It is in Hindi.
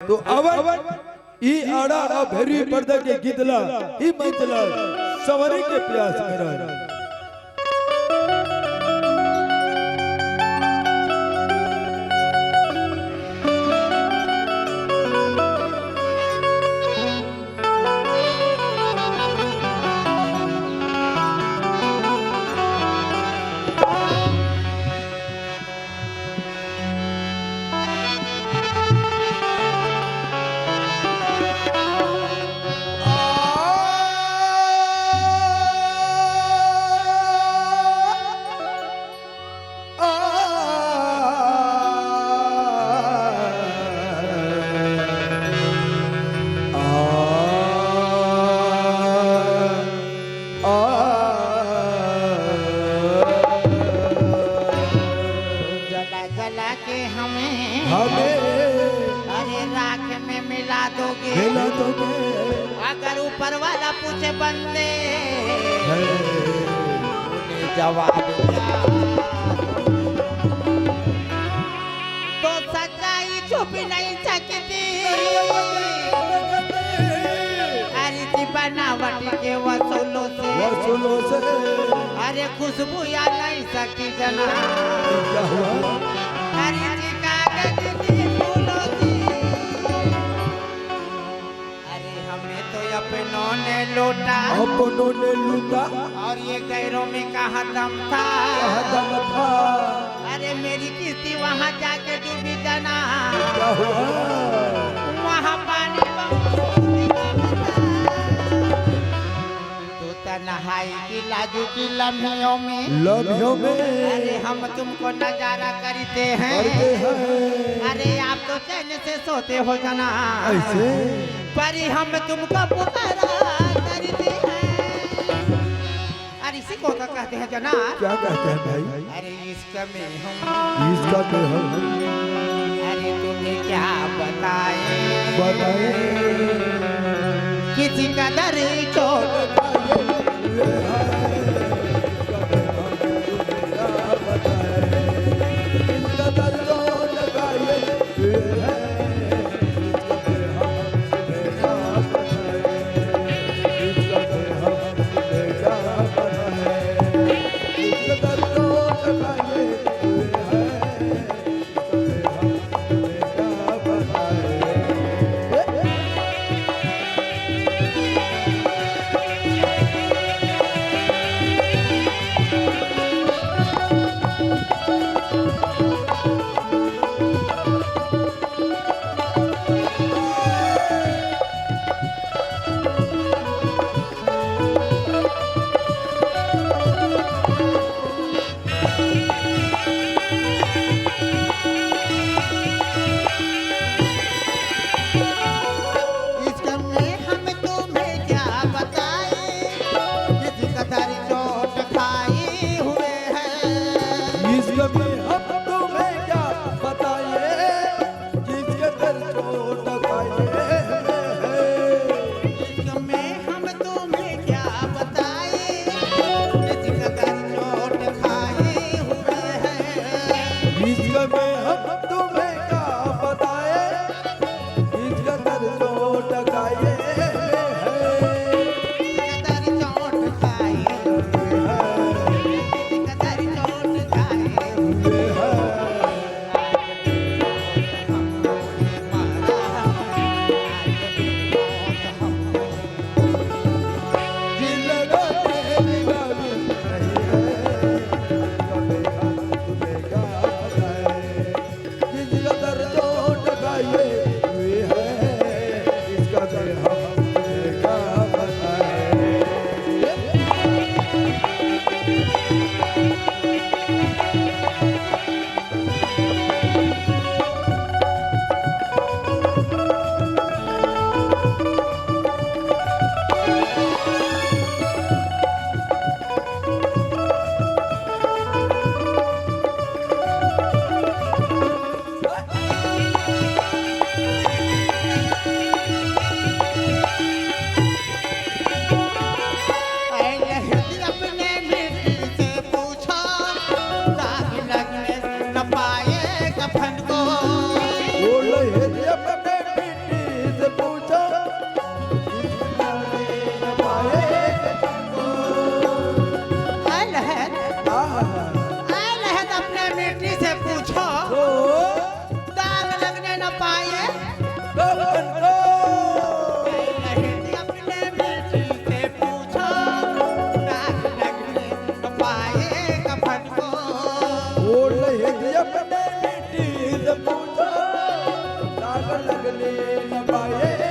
तो अवर ई आड़ा आ भैरवी पर्दा के गीतला ई मंचला सवरे के प्यास मेरा अगर ऊपर वाला पूछे बंदे उन्हें जवाब तो सच्चाई छुप नहीं सकती। अरे बनावट के वसूलों से अरे खुशबू या नहीं सकती जना। अरे कागज की फूलों की अपनों ने लूटा और ये गैरों में कहा दम था। अरे मेरी किस्ती वहाँ जाके डूबी जाना वहाँ पानी तो तन्हाई की लाजू की लम्हियों में अरे हम तुमको नजारा करते हैं। अरे आप तो चैन से सोते हो जाना पर हम तुमको पुकारा करते हैं। अरे इसी को कहते हैं जनाब। क्या कहते हैं भाई? अरे इसका हम अरे तुम्हें क्या बताएं किसी का दर छोड़ कौन को अपने बेटी से पूछो दाग लगने न पाए कफन को ओ लहरी अपने बेटी से पूछो दाग लगने न पाए